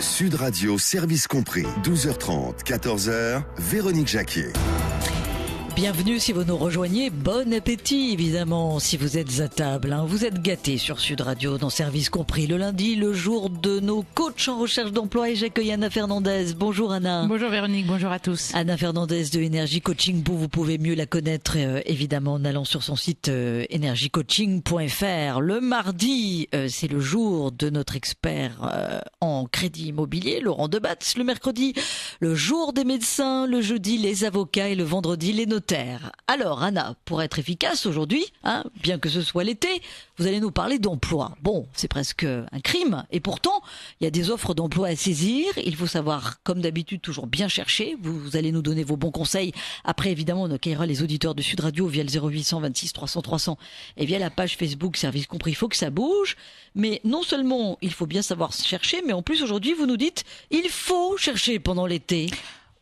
Sud Radio, service compris, 12h30, 14h, Véronique Jacquier. Bienvenue si vous nous rejoignez, bon appétit évidemment si vous êtes à table. Vous êtes gâtés sur Sud Radio dans Service Compris. Le lundi, le jour de nos coachs en recherche d'emploi et j'accueille Anna Fernandez. Bonjour Anna. Bonjour Véronique, bonjour à tous. Anna Fernandez de Énergie Coaching. Vous pouvez mieux la connaître évidemment en allant sur son site energiecoaching.fr. Le mardi, c'est le jour de notre expert en crédit immobilier, Laurent Debatz. Le mercredi, le jour des médecins. Le jeudi, les avocats et le vendredi, les notaires. Alors Anna, pour être efficace aujourd'hui, bien que ce soit l'été, vous allez nous parler d'emploi. Bon, c'est presque un crime et pourtant, il y a des offres d'emploi à saisir. Il faut savoir, comme d'habitude, toujours bien chercher. Vous allez nous donner vos bons conseils. Après, évidemment, on accueillera les auditeurs de Sud Radio via le 0800 26 300 300 et via la page Facebook Service Compris. Il faut que ça bouge. Mais non seulement il faut bien savoir chercher, mais en plus aujourd'hui, vous nous dites, il faut chercher pendant l'été.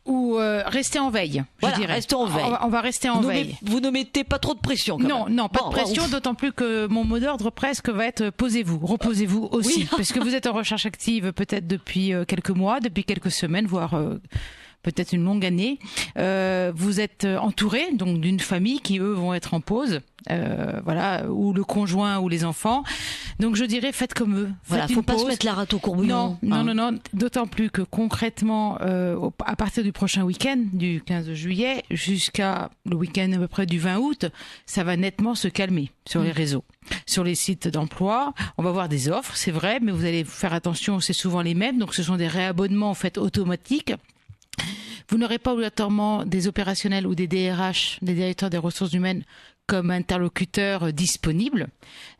Ou rester en veille, voilà, je dirais. Rester en veille. On va rester en veille. Vous ne mettez pas trop de pression quand même. Non, pas de pression, d'autant plus que mon mot d'ordre presque va être posez-vous, reposez-vous aussi. Oui. Parce que vous êtes en recherche active peut-être depuis quelques mois, depuis quelques semaines, voire peut-être une longue année. Vous êtes entouré donc d'une famille qui eux vont être en pause, voilà, ou le conjoint ou les enfants. Donc je dirais faites comme eux. Voilà, faut pas se mettre la rate au courbouillon. Non. D'autant plus que concrètement, à partir du prochain week-end, du 15 juillet, jusqu'à le week-end à peu près du 20 août, ça va nettement se calmer sur les réseaux, sur les sites d'emploi. On va voir des offres, c'est vrai, mais vous allez faire attention, c'est souvent les mêmes. Donc ce sont des réabonnements en fait automatiques. Vous n'aurez pas obligatoirement des opérationnels ou des DRH, des directeurs des ressources humaines, comme interlocuteurs disponibles.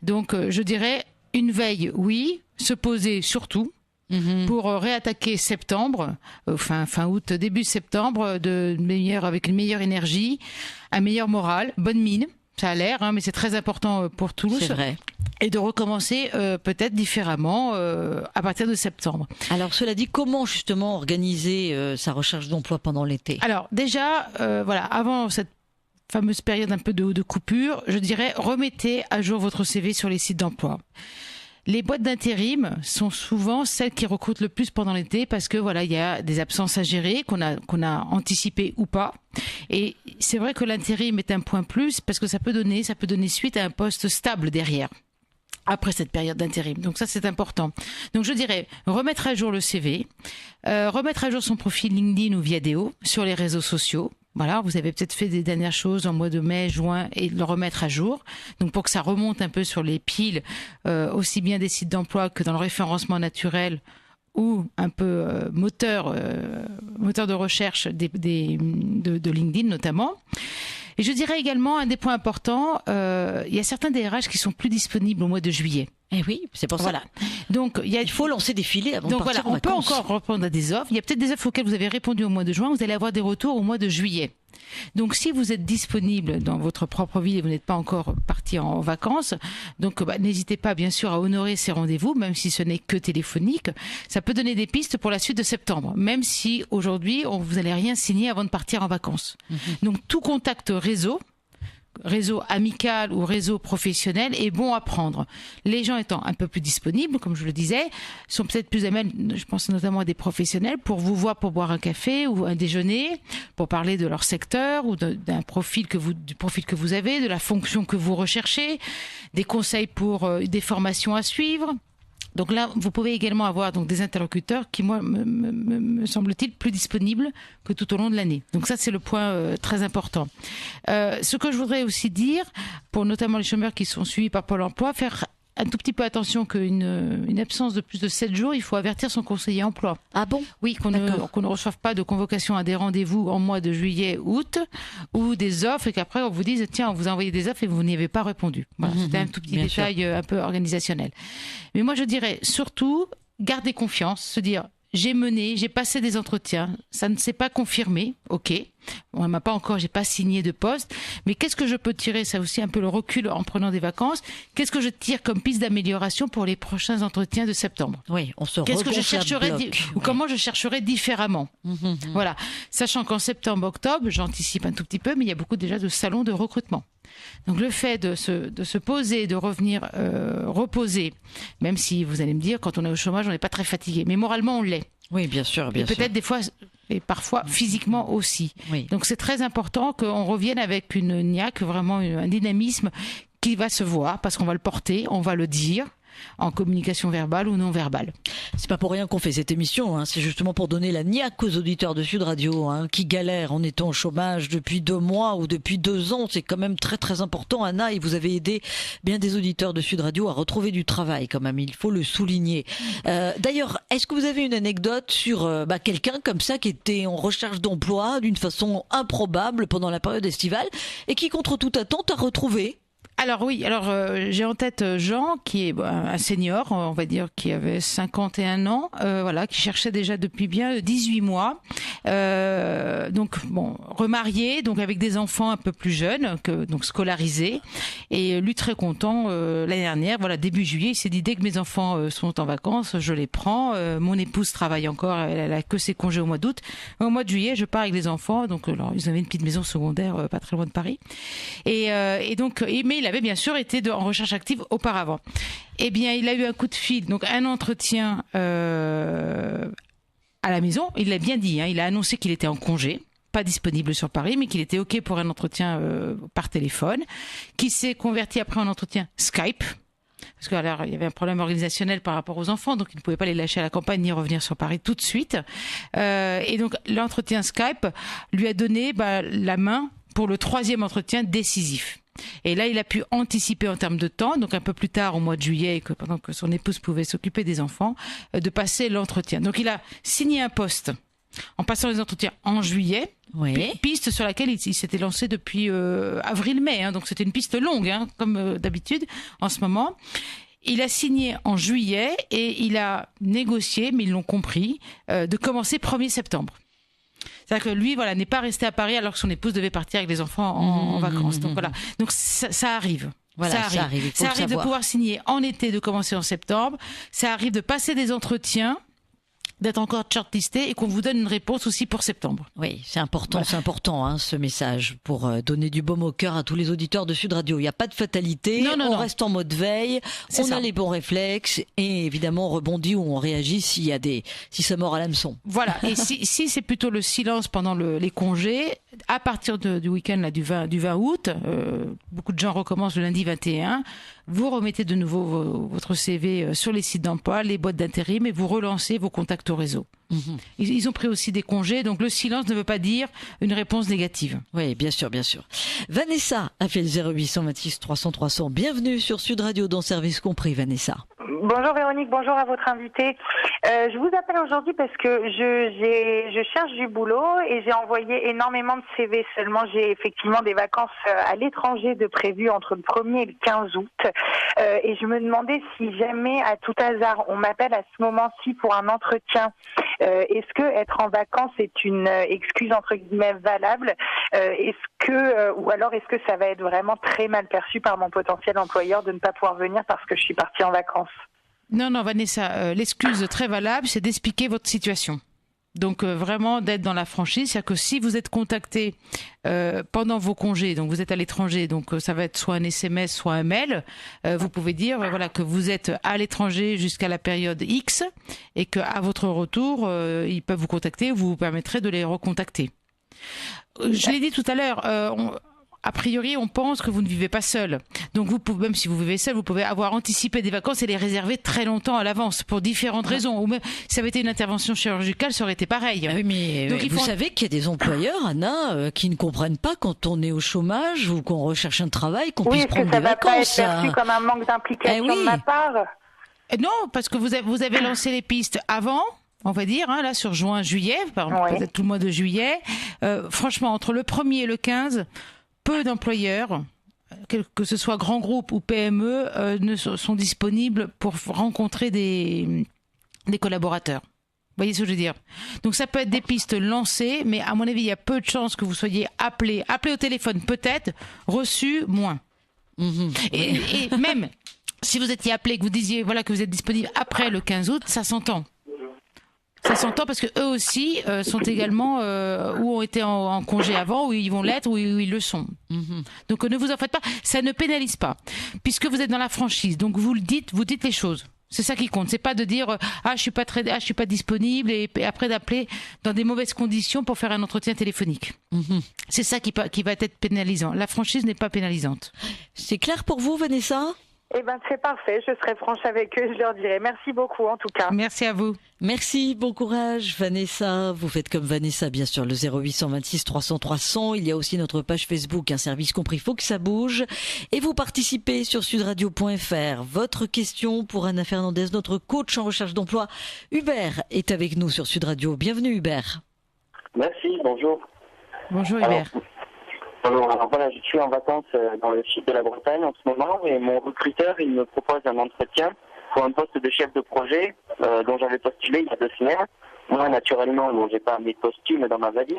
Donc, je dirais une veille, oui, se poser surtout pour réattaquer septembre, fin août, début septembre, avec une meilleure énergie, un meilleur moral, bonne mine. Ça a l'air, mais c'est très important pour tous. C'est vrai. Et de recommencer peut-être différemment à partir de septembre. Alors cela dit, comment justement organiser sa recherche d'emploi pendant l'été ? Alors déjà, voilà, avant cette fameuse période un peu de coupure, je dirais remettez à jour votre CV sur les sites d'emploi. Les boîtes d'intérim sont souvent celles qui recrutent le plus pendant l'été parce que voilà, il y a des absences à gérer qu'on a anticipées ou pas. Et c'est vrai que l'intérim est un point plus parce que ça peut donner suite à un poste stable derrière. Après cette période d'intérim. Donc ça, c'est important. Donc je dirais remettre à jour le CV, remettre à jour son profil LinkedIn ou Viadeo sur les réseaux sociaux. Voilà, vous avez peut-être fait des dernières choses en mois de mai, juin et le remettre à jour. Donc pour que ça remonte un peu sur les piles, aussi bien des sites d'emploi que dans le référencement naturel ou un peu moteur de recherche de LinkedIn notamment. Et je dirais également, un des points importants, il y a certains DRH qui sont plus disponibles au mois de juillet. Eh oui, c'est pour ça. Voilà. Donc, il faut lancer des filets avant de partir en vacances. On peut encore répondre à des offres. Il y a peut-être des offres auxquelles vous avez répondu au mois de juin. Vous allez avoir des retours au mois de juillet. Donc, si vous êtes disponible dans votre propre ville et vous n'êtes pas encore parti en vacances, donc n'hésitez pas bien sûr à honorer ces rendez-vous, même si ce n'est que téléphonique. Ça peut donner des pistes pour la suite de septembre, même si aujourd'hui vous n'allez rien signer avant de partir en vacances. Donc, tout contact réseau amical ou réseau professionnel est bon à prendre. Les gens étant un peu plus disponibles, comme je le disais, sont peut-être plus à même, je pense notamment à des professionnels, pour vous voir pour boire un café ou un déjeuner, pour parler de leur secteur ou du profil que vous avez, de la fonction que vous recherchez, des conseils pour des formations à suivre. Donc là, vous pouvez également avoir donc des interlocuteurs qui, moi, me semble-t-il, plus disponibles que tout au long de l'année. Donc ça, c'est le point très important. Ce que je voudrais aussi dire, pour notamment les chômeurs qui sont suivis par Pôle emploi, faire un tout petit peu attention qu'une absence de plus de 7 jours, il faut avertir son conseiller emploi. Ah bon ? Oui, qu'on ne reçoive pas de convocation à des rendez-vous en mois de juillet, août, ou des offres, et qu'après on vous dise, tiens, on vous a envoyé des offres et vous n'y avez pas répondu. Voilà, c'était un tout petit détail un peu organisationnel. Mais moi je dirais surtout, garder confiance, se dire, j'ai passé des entretiens, ça ne s'est pas confirmé, ok. On m'a pas encore, j'ai pas signé de poste, mais qu'est-ce que je peux tirer, ça aussi un peu le recul en prenant des vacances, qu'est-ce que je tire comme piste d'amélioration pour les prochains entretiens de septembre? Oui, on se Qu'est-ce que je chercherais, ou comment je chercherais différemment? Voilà. Sachant qu'en septembre, octobre, j'anticipe un tout petit peu, mais il y a beaucoup déjà de salons de recrutement. Donc le fait de se poser, de revenir reposer, même si vous allez me dire, quand on est au chômage, on n'est pas très fatigué, mais moralement on l'est. Oui, bien sûr, bien sûr. Peut-être des fois, et parfois physiquement aussi. Oui. Donc c'est très important qu'on revienne avec une niaque, vraiment un dynamisme qui va se voir, parce qu'on va le porter, on va le dire, en communication verbale ou non verbale. C'est pas pour rien qu'on fait cette émission, hein. C'est justement pour donner la niaque aux auditeurs de Sud Radio, hein, qui galèrent en étant au chômage depuis 2 mois ou depuis 2 ans. C'est quand même très très important, Anna, et vous avez aidé bien des auditeurs de Sud Radio à retrouver du travail quand même, il faut le souligner. D'ailleurs, est-ce que vous avez une anecdote sur quelqu'un comme ça qui était en recherche d'emploi d'une façon improbable pendant la période estivale et qui contre toute attente a retrouvé? Alors oui, j'ai en tête Jean, qui est un senior, on va dire, qui avait 51 ans, qui cherchait déjà depuis bien 18 mois. Donc bon, remarié, donc avec des enfants un peu plus jeunes, donc scolarisés, et lui très content l'année dernière, début juillet, il s'est dit dès que mes enfants sont en vacances, je les prends. Mon épouse travaille encore, elle a que ses congés au mois d'août. Au mois de juillet, je pars avec les enfants. Donc ils avaient une petite maison secondaire pas très loin de Paris, mais il avait bien sûr été en recherche active auparavant. Eh bien, il a eu un coup de fil, donc un entretien à la maison. Il l'a bien dit, hein, il a annoncé qu'il était en congé, pas disponible sur Paris, mais qu'il était OK pour un entretien par téléphone, qui s'est converti après en entretien Skype. Parce qu'il y avait un problème organisationnel par rapport aux enfants, donc il ne pouvait pas les lâcher à la campagne ni revenir sur Paris tout de suite. Et donc l'entretien Skype lui a donné la main pour le 3e entretien décisif. Et là, il a pu anticiper en termes de temps, donc un peu plus tard, au mois de juillet, pendant que son épouse pouvait s'occuper des enfants, de passer l'entretien. Donc il a signé un poste en passant les entretiens en juillet, oui. Piste sur laquelle il s'était lancé depuis avril-mai, hein, donc c'était une piste longue, hein, comme d'habitude en ce moment. Il a signé en juillet et il a négocié, mais ils l'ont compris, de commencer 1er septembre. C'est-à-dire que lui, n'est pas resté à Paris alors que son épouse devait partir avec les enfants en vacances. Donc voilà. Donc ça arrive. Voilà, ça arrive. Ça arrive de pouvoir signer en été, de commencer en septembre. Ça arrive de passer des entretiens, d'être encore shortlisté et qu'on vous donne une réponse aussi pour septembre. Oui, c'est important, C'est important, hein, ce message, pour donner du baume au cœur à tous les auditeurs de Sud Radio. Il n'y a pas de fatalité, on reste en mode veille, a les bons réflexes et évidemment on rebondit ou on réagit si ça mord à l'hameçon. Voilà, et si c'est plutôt le silence pendant les congés, à partir du week-end là, du 20 août, beaucoup de gens recommencent le lundi 21, vous remettez de nouveau votre CV sur les sites d'emploi, les boîtes d'intérim et vous relancez vos contacts au réseau. Ils ont pris aussi des congés, donc le silence ne veut pas dire une réponse négative. Oui, bien sûr, bien sûr. Vanessa a fait le 0826 300 300. Bienvenue sur Sud Radio dans Service Compris, Vanessa. Bonjour Véronique, bonjour à votre invité. Je vous appelle aujourd'hui parce que je cherche du boulot et j'ai envoyé énormément de CV. Seulement, j'ai effectivement des vacances à l'étranger de prévues entre le 1er et le 15 août. Et je me demandais si jamais, à tout hasard, on m'appelle à ce moment-ci pour un entretien. Est-ce que être en vacances est une excuse entre guillemets valable? Ou alors est-ce que ça va être vraiment très mal perçu par mon potentiel employeur de ne pas pouvoir venir parce que je suis partie en vacances? Non, Vanessa, l'excuse très valable, c'est d'expliquer votre situation. Donc vraiment d'être dans la franchise, c'est-à-dire que si vous êtes contacté pendant vos congés, donc vous êtes à l'étranger, donc ça va être soit un SMS, soit un mail, vous pouvez dire que vous êtes à l'étranger jusqu'à la période X et qu'à votre retour, ils peuvent vous contacter, vous vous permettrez de les recontacter. Je l'ai dit tout à l'heure, a priori, on pense que vous ne vivez pas seul. Donc, vous pouvez, même si vous vivez seul, vous pouvez avoir anticipé des vacances et les réserver très longtemps à l'avance pour différentes raisons. Ou même, si ça avait été une intervention chirurgicale, ça aurait été pareil. Ah oui, mais donc, vous savez qu'il y a des employeurs, Anna, qui ne comprennent pas quand on est au chômage ou qu'on recherche un travail, qu'on puisse prendre des vacances. Oui, ça va pas être perçu comme un manque d'implication de ma part. Non, parce que vous avez lancé les pistes avant. On va dire, là, sur juin-juillet, peut-être tout le mois de juillet. Franchement, entre le 1er et le 15, peu d'employeurs, que ce soit grands groupes ou PME, ne sont disponibles pour rencontrer des collaborateurs. Vous voyez ce que je veux dire? Donc ça peut être des pistes lancées, mais à mon avis, il y a peu de chances que vous soyez appelé au téléphone, peut-être, reçu, moins. Et même si vous étiez appelé, que vous disiez que vous êtes disponible après le 15 août, ça s'entend. 60 ans parce que eux aussi sont également ou ont été en congé avant, ou ils vont l'être, ou ils le sont. Donc ne vous en faites pas, ça ne pénalise pas, puisque vous êtes dans la franchise. Donc vous dites les choses. C'est ça qui compte. C'est pas de dire je suis pas disponible et après d'appeler dans des mauvaises conditions pour faire un entretien téléphonique. C'est ça qui va être pénalisant. La franchise n'est pas pénalisante. C'est clair pour vous, Vanessa ? Eh ben, c'est parfait. Je serai franche avec eux. Je leur dirai merci beaucoup, en tout cas. Merci à vous. Merci, bon courage Vanessa. Vous faites comme Vanessa, bien sûr, le 0826 300 300. Il y a aussi notre page Facebook, un service compris, faut que ça bouge. Et vous participez sur sudradio.fr. Votre question pour Anna Fernandez, notre coach en recherche d'emploi. Hubert est avec nous sur Sud Radio. Bienvenue Hubert. Merci, bonjour. Bonjour Hubert. Alors voilà, je suis en vacances dans le sud de la Bretagne en ce moment et mon recruteur, il me propose un entretien pour un poste de chef de projet dont j'avais postulé il y a 2 semaines. Moi, naturellement, j'ai pas mes costumes dans ma valise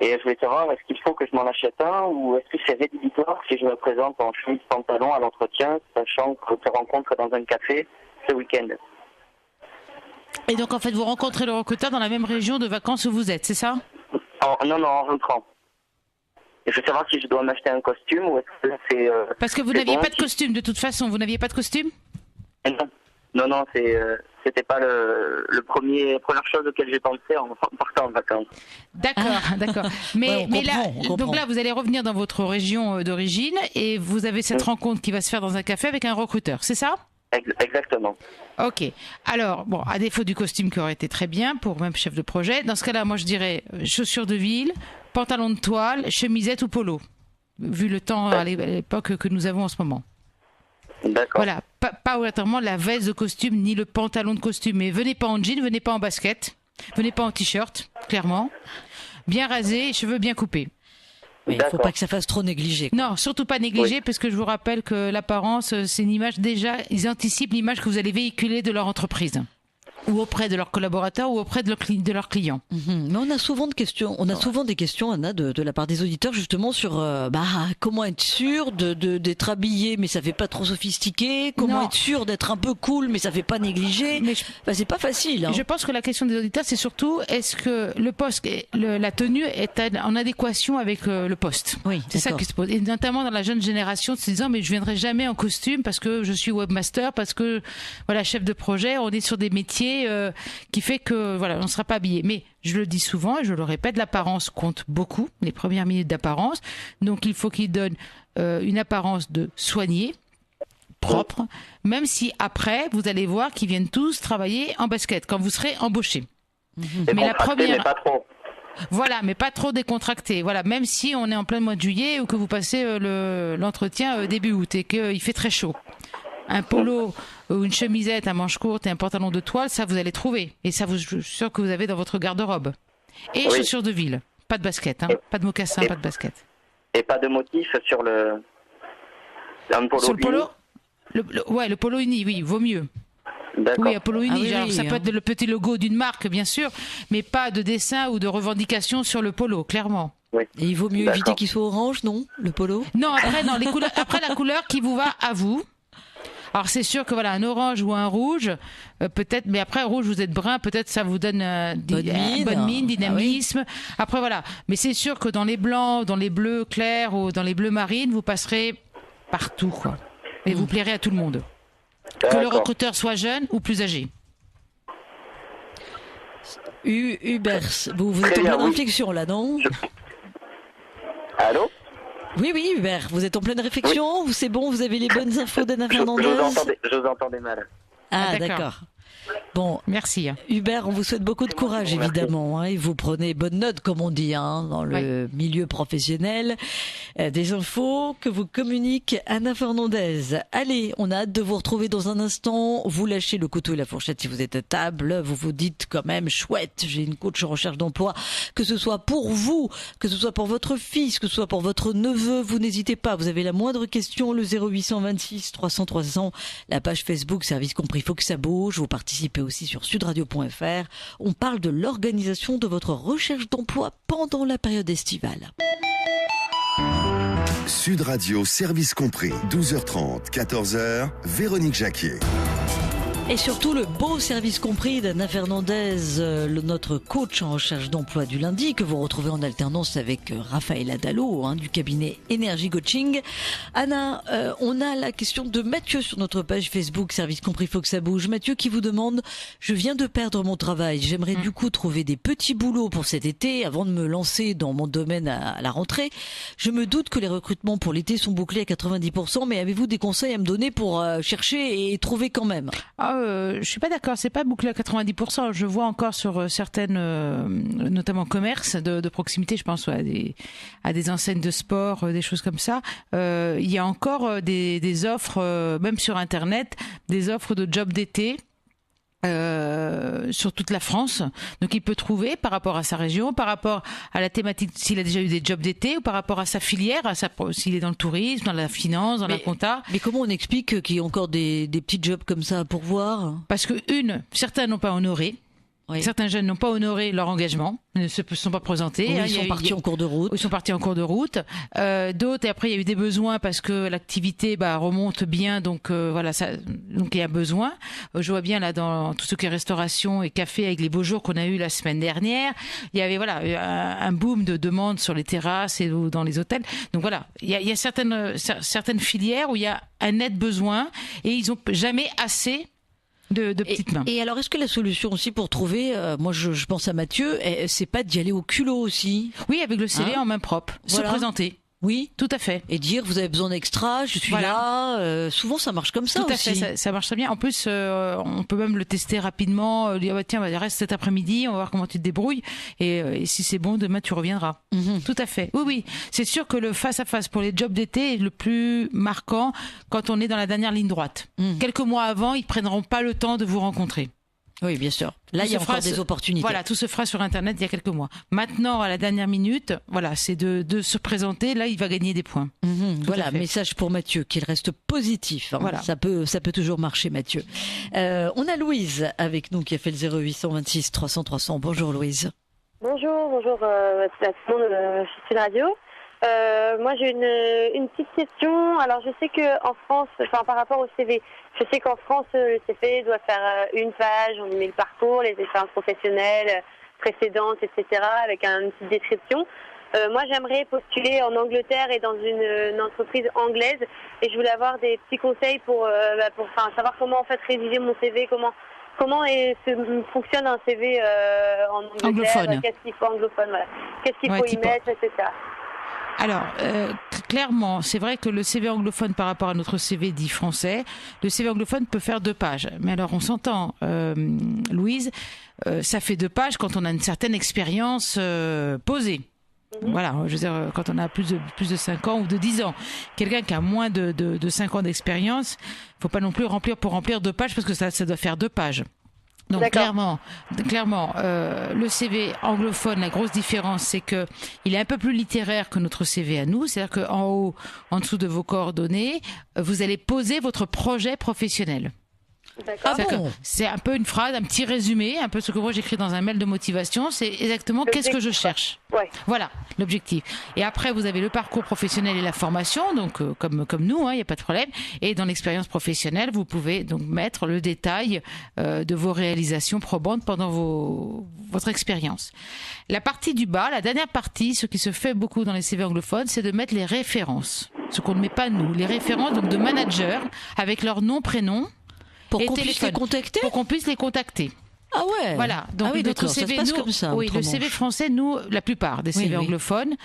et je voulais savoir est-ce qu'il faut que je m'en achète un ou est-ce que c'est rédhibitoire si je me présente en chemise pantalon à l'entretien, sachant qu'on se rencontre dans un café ce week-end. Et donc en fait, vous rencontrez le recruteur dans la même région de vacances où vous êtes, c'est ça ? Non, en rentrant. Et je veux savoir si je dois m'acheter un costume ou est-ce que c'est... Parce que vous n'aviez pas de costume, de toute façon. Vous n'aviez pas de costume ? Non, c'était pas la première chose auquel j'ai pensé en partant en vacances. D'accord. Mais on comprend. donc là, vous allez revenir dans votre région d'origine et vous avez cette rencontre qui va se faire dans un café avec un recruteur, c'est ça ? Exactement. Ok. Alors, bon, à défaut du costume qui aurait été très bien pour même chef de projet, dans ce cas-là, moi je dirais chaussures de ville, pantalon de toile, chemisette ou polo, vu le temps à l'époque que nous avons en ce moment. D'accord. Voilà, pas obligatoirement la veste de costume ni le pantalon de costume. Mais venez pas en jean, venez pas en basket, venez pas en t-shirt, clairement. Bien rasé, cheveux bien coupés. Mais il ne faut pas que ça fasse trop négligé. Non, surtout pas négliger, parce que je vous rappelle que l'apparence, c'est une image déjà, ils anticipent l'image que vous allez véhiculer de leur entreprise. Ou auprès de leurs collaborateurs ou auprès de leurs clients. Mais on a souvent des questions, Anna, de la part des auditeurs justement sur comment être sûr d'être habillé mais ça fait pas trop sophistiqué, comment être sûr d'être un peu cool mais ça fait pas négligé. Mais c'est pas facile. Je pense que la question des auditeurs, c'est surtout est-ce que le poste, la tenue est en adéquation avec le poste. Oui, c'est ça qui se pose. Et notamment dans la jeune génération, se disant mais je viendrai jamais en costume parce que je suis webmaster, parce que voilà, chef de projet, on est sur des métiers qui fait que voilà, on ne sera pas habillé. Mais je le dis souvent et je le répète, l'apparence compte beaucoup, les premières minutes d'apparence. Donc il faut qu'il donne une apparence de soigné, propre, même si après vous allez voir qu'ils viennent tous travailler en basket quand vous serez embauché. Mais la première, mais pas trop. Voilà, mais pas trop décontracté. Voilà, même si on est en plein mois de juillet ou que vous passez l'entretien début août et qu'il fait très chaud. Un polo ou une chemisette à manches courtes et un pantalon de toile, ça vous allez trouver. Et ça, je suis sûr que vous avez dans votre garde-robe. Et chaussures de ville. Pas de basket, pas de mocassin, pas de basket. Et pas de motif sur le polo. Sur le polo le polo uni, oui, vaut mieux. D'accord. Oui, un polo uni. Ça peut être le petit logo d'une marque, bien sûr, mais pas de dessin ou de revendication sur le polo, clairement. Oui. Et il vaut mieux éviter qu'il soit orange, non, le polo ? Non, les couleurs, après la couleur qui vous va à vous. Alors c'est sûr que voilà, un orange ou un rouge, peut-être, mais après rouge vous êtes brun, peut-être ça vous donne bonne mine, dynamisme. Après voilà, mais c'est sûr que dans les blancs, dans les bleus clairs ou dans les bleus marines, vous passerez partout quoi. Et vous plairez à tout le monde. Que le recruteur soit jeune ou plus âgé. Hubert, vous êtes en pleine réflexion là, non ? Allô ? Oui, Hubert, vous êtes en pleine réflexion, c'est bon, vous avez les bonnes infos d'Anna Fernandez ? Je vous entendais mal. Ah, d'accord. Bon, merci. Hubert, on vous souhaite beaucoup de courage, évidemment, et vous prenez bonne note, comme on dit, dans le milieu professionnel. Des infos que vous communique Anna Fernandez. Allez, on a hâte de vous retrouver dans un instant. Vous lâchez le couteau et la fourchette si vous êtes à table. Vous vous dites quand même, chouette, j'ai une coach en recherche d'emploi. Que ce soit pour vous, que ce soit pour votre fils, que ce soit pour votre neveu, vous n'hésitez pas. Vous avez la moindre question, le 0826 300 300, la page Facebook, service compris, faut que ça bouge. Vous participez aussi sur sudradio.fr. On parle de l'organisation de votre recherche d'emploi pendant la période estivale. Sud Radio, service compris, 12h30, 14h, Véronique Jacquier. Et surtout le beau service compris d'Anna Fernandez, notre coach en recherche d'emploi du lundi, que vous retrouvez en alternance avec Raphaël Adalo du cabinet Énergie Coaching. Anna, on a la question de Mathieu sur notre page Facebook Service compris, faut que ça bouge. Mathieu qui vous demande: je viens de perdre mon travail, j'aimerais du coup trouver des petits boulots pour cet été avant de me lancer dans mon domaine à la rentrée. Je me doute que les recrutements pour l'été sont bouclés à 90%, mais avez-vous des conseils à me donner pour chercher et trouver quand même? Je suis pas d'accord, c'est pas bouclé à 90%. Je vois encore sur certaines, notamment commerces de proximité, je pense à des enseignes de sport, des choses comme ça. Il y a encore des offres, même sur Internet, des offres de jobs d'été. Sur toute la France, donc il peut trouver par rapport à sa région, par rapport à la thématique, s'il a déjà eu des jobs d'été, ou par rapport à sa filière, s'il est dans le tourisme, dans la finance, dans la compta. Mais comment on explique qu'il y a encore des petits jobs comme ça à pourvoir? Parce que certains n'ont pas honoré. Oui. Certains jeunes n'ont pas honoré leur engagement, ne se sont pas présentés. Oui, ils sont partis en cours de route. Ils sont partis en cours de route. D'autres, et après il y a eu des besoins parce que l'activité remonte bien, donc voilà, donc il y a besoin. Je vois bien là dans tout ce qui est restauration et café avec les beaux jours qu'on a eu la semaine dernière, il y avait un boom de demandes sur les terrasses et dans les hôtels. Donc voilà, il y a certaines filières où il y a un net besoin et ils ont jamais assez de petites mains. Et alors, est-ce que la solution aussi pour trouver, moi je pense à Mathieu, c'est pas d'y aller au culot aussi? Oui, avec le CV en main propre, voilà. Se présenter. Oui, tout à fait. Et dire, vous avez besoin d'extra, je suis là. Souvent, ça marche comme ça tout aussi. Tout à fait, ça marche très bien. En plus, on peut même le tester rapidement. Dire, tiens, reste cet après-midi, on va voir comment tu te débrouilles. Et si c'est bon, demain, tu reviendras. Tout à fait. Oui. C'est sûr que le face-à-face pour les jobs d'été est le plus marquant quand on est dans la dernière ligne droite. Quelques mois avant, ils ne prendront pas le temps de vous rencontrer. Oui, bien sûr. Là, il y a encore des opportunités. Voilà, tout se fera sur Internet il y a quelques mois. Maintenant, à la dernière minute, voilà, c'est de se présenter. Là, il va gagner des points. Voilà, message pour Mathieu, qu'il reste positif. Voilà. Ça peut toujours marcher, Mathieu. On a Louise avec nous qui a fait le 0826 300 300. Bonjour, Louise. Bonjour à tout le monde sur Sud Radio. Moi, j'ai une petite question. Alors, je sais qu'en France, par rapport au CV, je sais qu'en France, le CV doit faire une page, on y met le parcours, les expériences professionnelles précédentes, etc., avec une petite description. Moi, j'aimerais postuler en Angleterre et dans une entreprise anglaise, et je voulais avoir des petits conseils pour savoir comment en fait rédiger mon CV, comment fonctionne un CV en Angleterre, anglophone. Qu'est-ce qu'il faut anglophone, voilà. Qu'est-ce qu'il faut y mettre, etc. Alors, clairement, c'est vrai que le CV anglophone par rapport à notre CV dit français, le CV anglophone peut faire 2 pages. Mais alors, on s'entend, Louise, ça fait 2 pages quand on a une certaine expérience posée. Voilà, je veux dire, quand on a plus de 5 ans ou de 10 ans. Quelqu'un qui a moins de 5 ans d'expérience, il ne faut pas non plus remplir 2 pages parce que ça doit faire 2 pages. Donc clairement, le CV anglophone, la grosse différence, c'est que il est un peu plus littéraire que notre CV à nous. C'est-à-dire qu'en haut, en dessous de vos coordonnées, vous allez poser votre projet professionnel. C'est un peu une phrase, un petit résumé, un peu ce que moi j'écris dans un mail de motivation. C'est exactement qu'est-ce que je cherche. Ouais. Voilà l'objectif. Et après, vous avez le parcours professionnel et la formation, donc comme nous, il n'y a pas de problème. Et dans l'expérience professionnelle, vous pouvez donc mettre le détail de vos réalisations probantes pendant votre expérience. La partie du bas, la dernière partie, ce qui se fait beaucoup dans les CV anglophones, c'est de mettre les références. Ce qu'on ne met pas nous, les références donc de managers avec leur nom, prénom. Pour qu'on puisse les contacter. Pour qu'on puisse les contacter. Ah ouais. Voilà. Donc notre CV, ça se passe comme ça. Oui, le CV français, nous, la plupart des CV anglophones,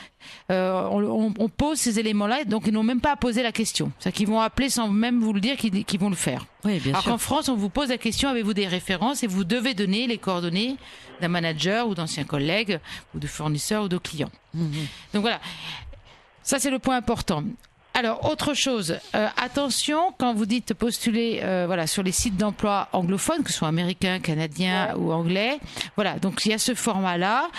on pose ces éléments-là, donc ils n'ont même pas à poser la question. C'est-à-dire qu'ils vont appeler sans même vous le dire qu'ils vont le faire. Oui, bien Alors sûr. qu'en France, on vous pose la question, avez-vous des références, et vous devez donner les coordonnées d'un manager ou d'anciens collègues ou de fournisseurs ou de clients. Donc voilà. Ça, c'est le point important. Alors, autre chose, attention, quand vous dites postuler sur les sites d'emploi anglophones, que ce soit américains, canadiens ou anglais, voilà, donc il y a ce format-là.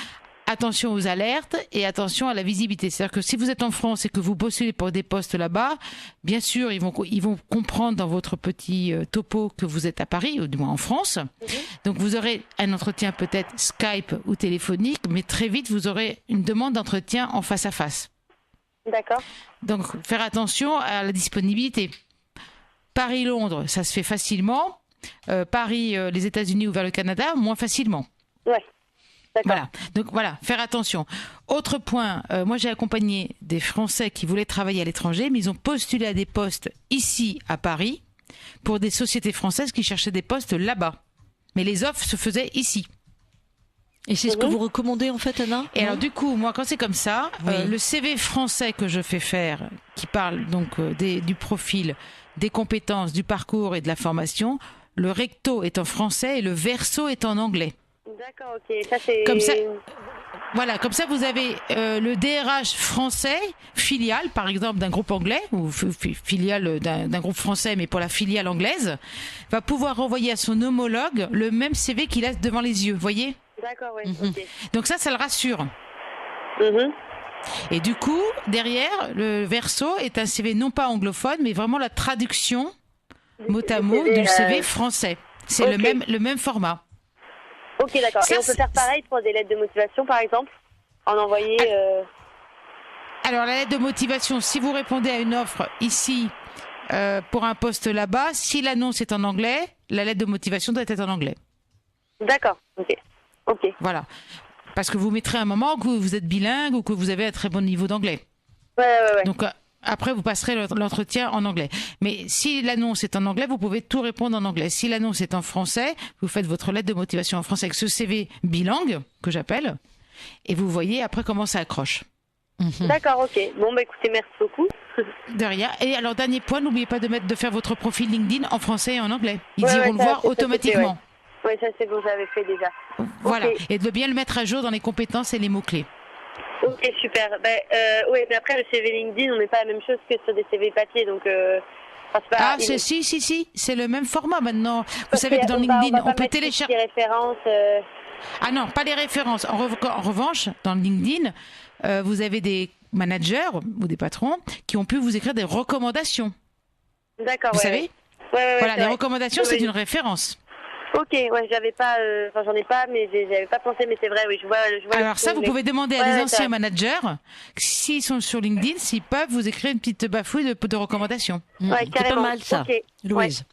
Attention aux alertes et attention à la visibilité. C'est-à-dire que si vous êtes en France et que vous postulez pour des postes là-bas, bien sûr, ils vont comprendre dans votre petit topo que vous êtes à Paris, ou du moins en France. Donc, vous aurez un entretien peut-être Skype ou téléphonique, mais très vite, vous aurez une demande d'entretien en face à face. D'accord. Donc, faire attention à la disponibilité. Paris-Londres, ça se fait facilement. Paris, les États-Unis ou vers le Canada, moins facilement. Ouais. D'accord. Voilà, donc voilà, faire attention. Autre point, moi j'ai accompagné des Français qui voulaient travailler à l'étranger, mais ils ont postulé à des postes ici à Paris pour des sociétés françaises qui cherchaient des postes là-bas. Mais les offres se faisaient ici. Et c'est ce que vous recommandez en fait, Anna? Et alors du coup, moi quand c'est comme ça, Oui. le CV français que je fais faire, qui parle donc du profil, des compétences, du parcours et de la formation, le recto est en français et le verso est en anglais. D'accord, ok. Ça, c'est... Comme ça, voilà, comme ça vous avez le DRH français, filiale par exemple d'un groupe anglais, ou filiale d'un groupe français mais pour la filiale anglaise, va pouvoir renvoyer à son homologue le même CV qu'il a devant les yeux, voyez? D'accord, oui, ok. Donc ça le rassure. Mhm. Et du coup, derrière, le verso est un CV non pas anglophone, mais vraiment la traduction mot à mot du CV français. C'est Ok. le même format. Ok, d'accord. Ça, Et on peut faire pareil pour des lettres de motivation, par exemple? En envoyer... Alors, la lettre de motivation, si vous répondez à une offre ici pour un poste là-bas, si l'annonce est en anglais, la lettre de motivation doit être en anglais. D'accord, ok. Ok. Voilà. Parce que vous mettrez un moment que vous êtes bilingue ou que vous avez un très bon niveau d'anglais. Ouais. Donc, après, vous passerez l'entretien en anglais. Mais si l'annonce est en anglais, vous pouvez tout répondre en anglais. Si l'annonce est en français, vous faites votre lettre de motivation en français avec ce CV bilingue, que j'appelle, et vous voyez après comment ça accroche. D'accord, ok. Bon, bah écoutez, merci beaucoup. De rien. Et alors, dernier point, n'oubliez pas de faire votre profil LinkedIn en français et en anglais. Ils Ouais, iront le ça, voir c'est automatiquement. Oui, ça c'est bon, j'avais fait déjà. Voilà. Ok. Et de bien le mettre à jour dans les compétences et les mots-clés. Ok, super. Oui, mais après, le CV LinkedIn, on n'est pas la même chose que sur des CV papier, donc... enfin, c'est pas... Si, c'est le même format maintenant. Vous Parce savez que dans LinkedIn, on on peut mettre télécharger... des références... Ah non, pas les références. En revanche, dans LinkedIn, vous avez des managers ou des patrons qui ont pu vous écrire des recommandations. D'accord, Vous savez Ouais, Voilà, c'est les vrai. recommandations, Oui, c'est oui. une référence. Ok, ouais, j'avais pas... Enfin, j'en ai pas, mais j'avais pas pensé, mais c'est vrai, oui, je vois Alors ça, vous pouvez demander à Ouais, des ouais, anciens ça- managers, s'ils sont sur LinkedIn, s'ils peuvent vous écrire une petite bafouille de recommandations. Ouais, C'est pas carrément. mal ça, Ok. Louise.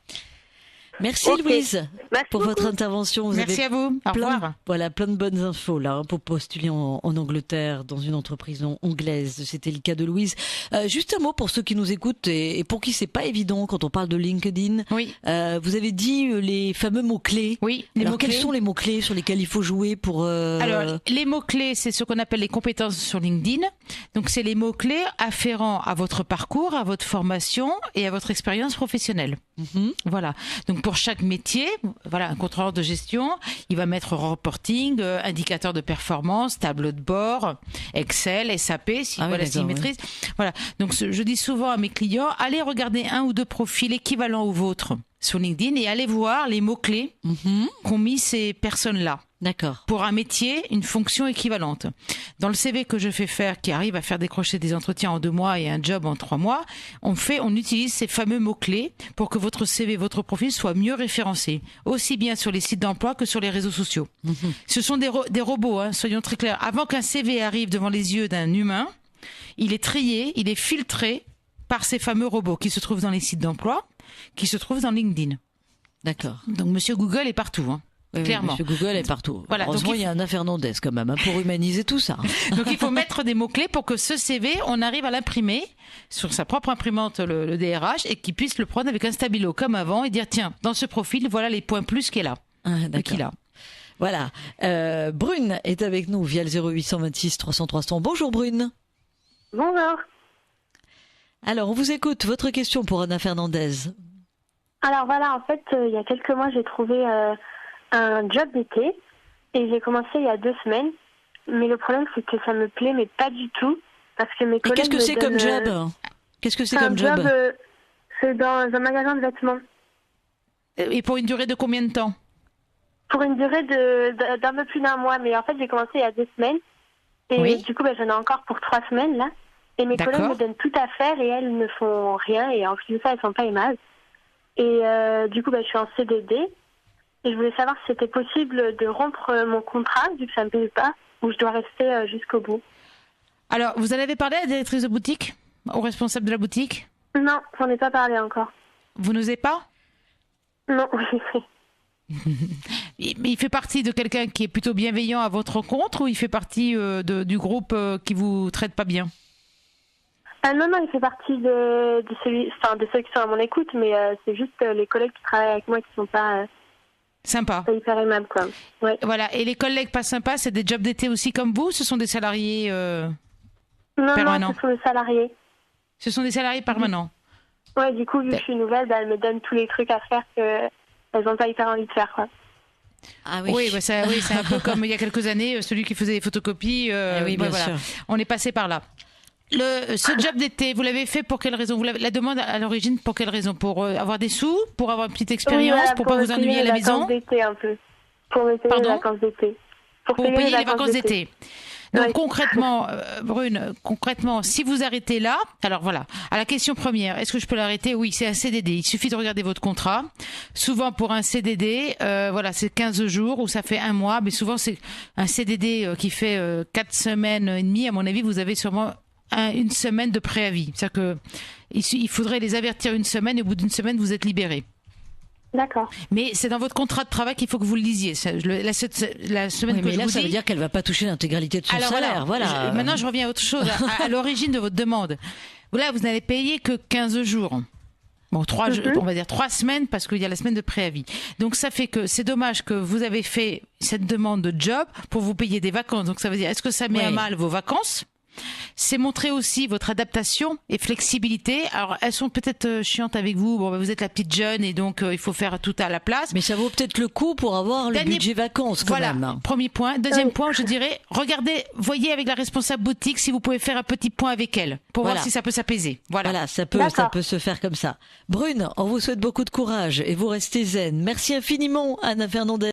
Merci Ok. Louise Merci pour votre beaucoup. intervention. Vous Merci avez à vous. Au plein, revoir. voilà, plein de bonnes infos là pour postuler en Angleterre dans une entreprise anglaise. C'était le cas de Louise. Juste un mot pour ceux qui nous écoutent et pour qui c'est pas évident quand on parle de LinkedIn. Oui. Vous avez dit les fameux mots clés. Oui, les Alors mots-clés. quels sont les mots clés sur lesquels il faut jouer pour Alors, les mots-clés, c'est ce qu'on appelle les compétences sur LinkedIn. Donc, c'est les mots-clés afférents à votre parcours, à votre formation et à votre expérience professionnelle. Mhm. Voilà. Donc, pour chaque métier, voilà, un contrôleur de gestion, il va mettre reporting, indicateur de performance, tableau de bord, Excel, SAP, si, Ah oui, voilà, s'il d'accord, maîtrise. Voilà. Donc, je dis souvent à mes clients, allez regarder un ou deux profils équivalents aux vôtres sur LinkedIn et allez voir les mots-clés Mhm. qu'ont mis ces personnes-là D'accord. pour un métier, une fonction équivalente. Dans le CV que je fais faire, qui arrive à faire décrocher des entretiens en 2 mois et un job en 3 mois, on utilise ces fameux mots-clés pour que votre CV, votre profil soit mieux référencé, aussi bien sur les sites d'emploi que sur les réseaux sociaux. Ce sont des robots, hein, soyons très clairs. Avant qu'un CV arrive devant les yeux d'un humain, il est trié, il est filtré par ces fameux robots qui se trouvent dans les sites d'emploi, qui se trouvent dans LinkedIn. D'accord. Donc Monsieur Google est partout, hein. Oui, Clairement. Monsieur Google est partout. Voilà, donc Heureusement, il il y a Anna Fernandez quand même hein, pour humaniser tout ça. Donc il faut mettre des mots-clés pour que ce CV, on arrive à l'imprimer sur sa propre imprimante, le DRH, et qu'il puisse le prendre avec un stabilo comme avant et dire tiens, dans ce profil, voilà les points plus qu'il a. Ah, d'accord. Qu'il a. Voilà. Brune est avec nous via le 0826 300 300. Bonjour Brune. Bonjour. Alors, on vous écoute. Votre question pour Anna Fernandez. Alors voilà, en fait, il y a quelques mois, j'ai trouvé un job d'été et j'ai commencé il y a 2 semaines. Mais le problème, c'est que ça me plaît, mais pas du tout. Parce que mes Et collègues qu'est-ce que me c'est comme donnent, job Qu'est-ce que c'est un comme job c'est dans un magasin de vêtements. Et pour une durée de combien de temps? Pour une durée d'un peu plus d'1 mois. Mais en fait, j'ai commencé il y a 2 semaines. Et Oui. du coup, j'en ai encore pour 3 semaines, là. Et mes D'accord. collègues me donnent tout à faire et elles ne font rien. Et en plus de ça, elles sont pas aimables. Et du coup, je suis en CDD. Et je voulais savoir si c'était possible de rompre mon contrat, vu que ça ne me plaît pas, ou je dois rester jusqu'au bout. Alors, vous en avez parlé à la directrice de boutique? Au responsable de la boutique? Non, j'en ai pas parlé encore. Vous n'osez pas? Non, Mais il fait partie de quelqu'un qui est plutôt bienveillant à votre rencontre ou il fait partie du groupe qui vous traite pas bien? non, il fait partie de ceux qui sont à mon écoute, mais c'est juste les collègues qui travaillent avec moi qui sont pas Sympa. hyper aimables, quoi. Ouais. Voilà. Et les collègues pas sympas, c'est des jobs d'été aussi comme vous? Ce sont des salariés permanents? Non, ce sont des salariés. Ce sont des salariés permanents. Ouais, du coup, vu que je suis nouvelle, elles me donnent tous les trucs à faire qu'elles n'ont pas hyper envie de faire, quoi. Ah oui. Oui, c'est un peu comme il y a quelques années, celui qui faisait des photocopies. Oui, bien sûr. On est passé par là. Ce job d'été, vous l'avez fait pour quelle raison? La demande à l'origine, pour quelle raison? Pour avoir des sous? Pour avoir une petite expérience? Oui, voilà, pour pas vous ennuyer à la maison? Pour me payer les vacances d'été un peu. Pour me payer les vacances d'été. Pour payer les vacances d'été. Donc Ouais. concrètement, Brune, si vous arrêtez là, alors voilà, à la question première, est-ce que je peux l'arrêter? Oui, c'est un CDD. Il suffit de regarder votre contrat. Souvent pour un CDD, c'est 15 jours ou ça fait un mois, mais souvent c'est un CDD qui fait 4 semaines et demie. À mon avis, vous avez sûrement une semaine de préavis. C'est-à-dire que il faudrait les avertir une semaine et au bout d'une semaine, vous êtes libéré. D'accord. Mais c'est dans votre contrat de travail qu'il faut que vous le lisiez. La semaine Oui, que mais je là, vous ça dis, veut dire qu'elle va pas toucher l'intégralité de son alors salaire. Voilà. Maintenant, je reviens à autre chose, à l'origine de votre demande. Là, vous n'allez payer que 15 jours. Bon, on va dire 3 semaines parce qu'il y a la semaine de préavis. Donc, ça fait que c'est dommage que vous avez fait cette demande de job pour vous payer des vacances. Donc, ça veut dire, est-ce que ça met à mal vos vacances? C'est montrer aussi votre adaptation et flexibilité. Alors, elles sont peut-être chiantes avec vous. Bon, vous êtes la petite jeune et donc il faut faire tout à la place. Mais ça vaut peut-être le coup pour avoir le budget vacances quand voilà, même. Premier point. Deuxième point, je dirais, regardez, voyez avec la responsable boutique si vous pouvez faire un petit point avec elle pour voir si ça peut s'apaiser. Voilà, ça peut se faire comme ça. Brune, on vous souhaite beaucoup de courage et vous restez zen. Merci infiniment, Anna Fernandez.